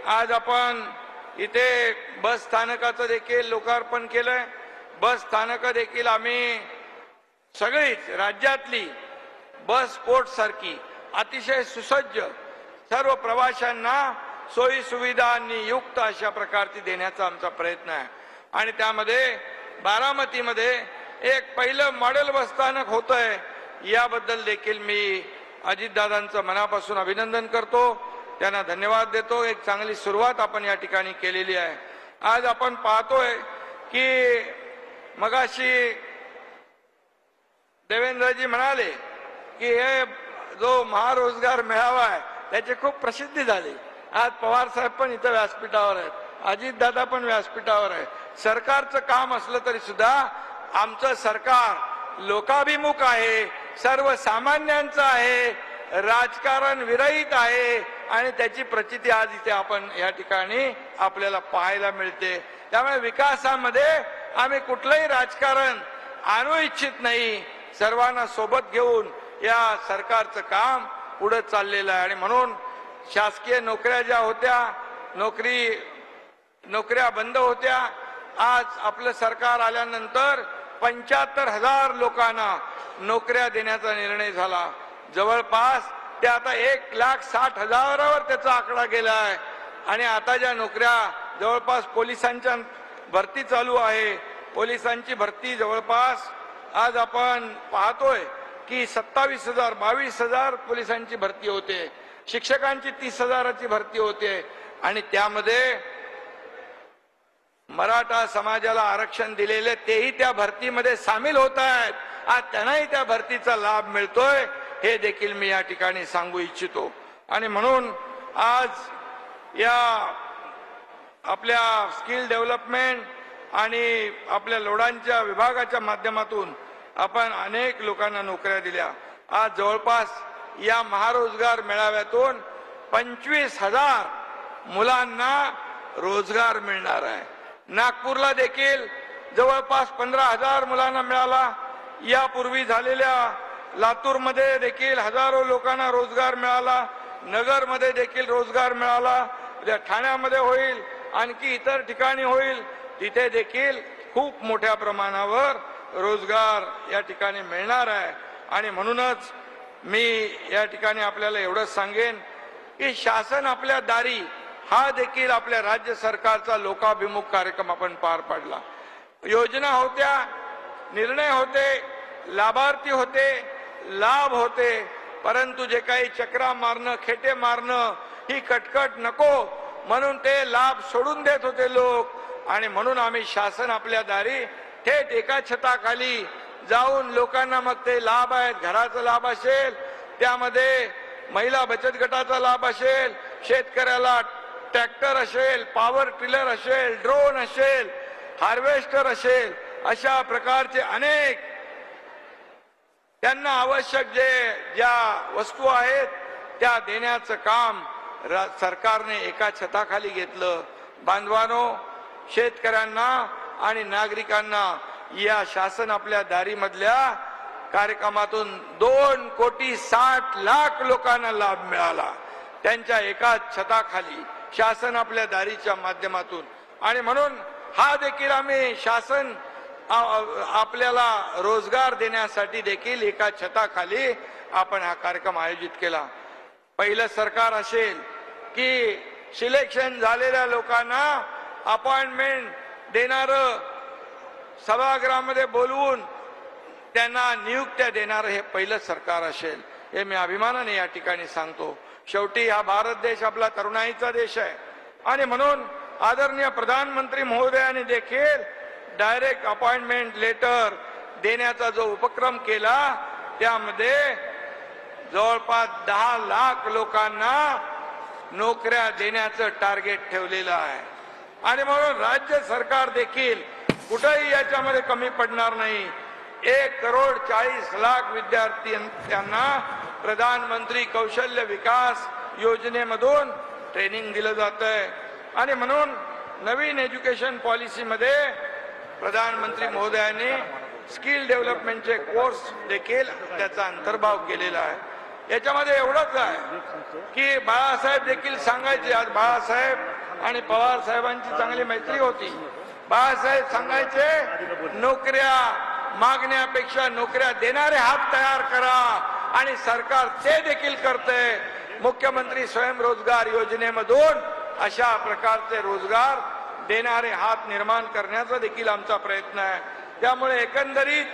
आज आपण इथे बस स्थानकाचं देखील लोकार्पण केलंय। बस स्थानक देखील आम्ही सगळीच राज्यातली बस पोर्ट सारखी अतिशय सुसज्ज सर्व प्रवाशांना सोयी सुविधांनी युक्त अशा प्रकारची देण्याचा आमचा प्रयत्न आहे। आणि त्यामध्ये बारामतीमध्ये एक पहिलं मॉडेल बस स्थानक होतंय, याबद्दल देखील मी अजितदादांचं मनापासून अभिनंदन करतो, त्यांना धन्यवाद देतो। एक चांगली सुरुवात आपण या ठिकाणी केलेली आहे। आज आपण पाहतोय की मगाशी देवेंद्रजी म्हणाले की हे जो महारोजगार मेळावा आहे त्याची खूप प्रसिद्धी झाली। आज पवार साहेब पण इथं व्यासपीठावर आहेत, अजितदादा पण व्यासपीठावर आहे। सरकारचं काम असलं तरी सुद्धा आमचं सरकार लोकाभिमुख आहे, सर्वसामान्यांचं आहे, राजकारण विरहित आहे आणि त्याची प्रचिती आज इथे आपण या ठिकाणी आपल्याला पाहायला मिळते। त्यामुळे विकासामध्ये आम्ही कुठलंही राजकारण आणू इच्छित नाही, सर्वांना सोबत घेऊन या सरकारचं काम पुढे चाललेलं आहे। आणि म्हणून शासकीय नोकऱ्या ज्या होत्या, नोकऱ्या बंद होत्या, आज आपलं सरकार आल्यानंतर 75,000 लोकांना नोकऱ्या देण्याचा निर्णय झाला। जवळपास ते आता 1,60,000वर त्याचा आकडा गेला आहे। आणि आता ज्या नोकऱ्या जवळपास पोलिसांच्या भरती चालू आहे, पोलिसांची भरती जवळपास आज आपण पाहतोय की 27,000 22,000 पोलिसांची भरती होते, शिक्षकांची 30,000ची भरती होते। आणि त्यामध्ये मराठा समाजाला आरक्षण दिलेले तेही त्या भरतीमध्ये सामील होत आहेत। आज त्यांनाही त्या भरतीचा लाभ मिळतोय, हे देखील मी या ठिकाणी सांगू इच्छितो। आणि म्हणून आज या आपल्या स्किल डेव्हलपमेंट आणि आपल्या लोडांच्या विभागाच्या माध्यमातून आपण अनेक लोकांना नोकऱ्या दिल्या। आज जवळपास या महारोजगार मेळाव्यातून 25,000 मुलांना रोजगार मिळणार आहे। नागपूरला देखील जवळपास 15,000 मुलांना मिळाला। यापूर्वी झालेल्या लातूरमध्ये देखील हजारो लोकांना रोजगार मिळाला, नगरमध्ये देखील रोजगार मिळाला, ठाण्यामध्ये होईल, आणखी इतर ठिकाणी होईल, तिथे देखील खूप मोठ्या प्रमाणावर रोजगार या ठिकाणी मिळणार आहे। आणि म्हणूनच मी या ठिकाणी आपल्याला एवढंच सांगेन की शासन आपल्या दारी हा देखील आपल्या राज्य सरकारचा लोकाभिमुख कार्यक्रम आपण पार पाडला। योजना होत्या, निर्णय होते, लाभार्थी होते, लाभ होते, परंतु जे काही चक्रा मारणं, खेटे मारणं, ही कटकट नको म्हणून ते लाभ सोडून देत होते लोक। आणि म्हणून आम्ही शासन आपल्या दारी थेट एका छताखाली जाऊन लोकांना मग ते लाभ आहेत, घराचा लाभ असेल, त्यामध्ये महिला बचत गटाचा लाभ असेल, शेतकऱ्याला ट्रॅक्टर असेल, पॉवर टिलर असेल, ड्रोन असेल, हार्वेस्टर असेल, अशा प्रकारचे अनेक त्यांना आवश्यक ज्या वस्तू आहेत त्या देण्याचं काम सरकारने एका छताखाली घेतलं। बांधवांनो, शेतकऱ्यांना आणि नागरिकांना या शासन आपल्या दारीमधल्या कार्यक्रमातून 2,60,00,000 लोकांना लाभ मिळाला, त्यांच्या एका छताखाली शासन आपल्या दारीच्या माध्यमातून। आणि म्हणून हा देखील आम्ही शासन आपल्याला रोजगार देण्यासाठी देखील एका छताखाली आपण हा कार्यक्रम आयोजित केला। पहिलं सरकार असेल की सिलेक्शन झालेल्या लोकांना अपॉइंटमेंट देणारं, सभागृहामध्ये बोलवून त्यांना नियुक्त्या देणारं हे पहिलं सरकार असेल, हे मी अभिमानाने या ठिकाणी सांगतो। शेवटी हा भारत देश आपला तरुणाईचा देश आहे आणि म्हणून आदरणीय प्रधानमंत्री महोदयांनी देखील डायरेक्ट अपॉइंटमेंट लेटर देण्याचा जो उपक्रम केला, त्यामध्ये जवळपास 10 लाख लोकांना नोकऱ्या देण्याचं टार्गेट ठेवलेलं आहे। आणि म्हणून राज्य सरकार देखील कुठेही याच्यामध्ये कमी पडणार नाही। 1,40,00,000 विद्यार्थ्यांना प्रधानमंत्री कौशल्य विकास योजनेमधून ट्रेनिंग दिलं जातंय। आणि म्हणून नवीन एज्युकेशन पॉलिसीमध्ये प्रधानमंत्री महोदयांनी स्किल डेव्हलपमेंटचे कोर्स देखील त्याचा अंतर्भाव केलेला आहे। याच्यामध्ये एवढंच आहे की बाळासाहेब देखील सांगायचे, आज बाळासाहेब आणि पवार साहेबांची चांगली मैत्री होती. बाळासाहेब सांगायचे नोकऱ्या मागण्यापेक्षा नोकऱ्या देणारे हात तयार करा आणि सरकार ते देखील करते. मुख्यमंत्री स्वयंरोजगार योजनेमधून अशा प्रकारचे रोजगार देणारे हात निर्माण करण्याचा देखील आमचा प्रयत्न आहे. त्यामुळे एकंदरीत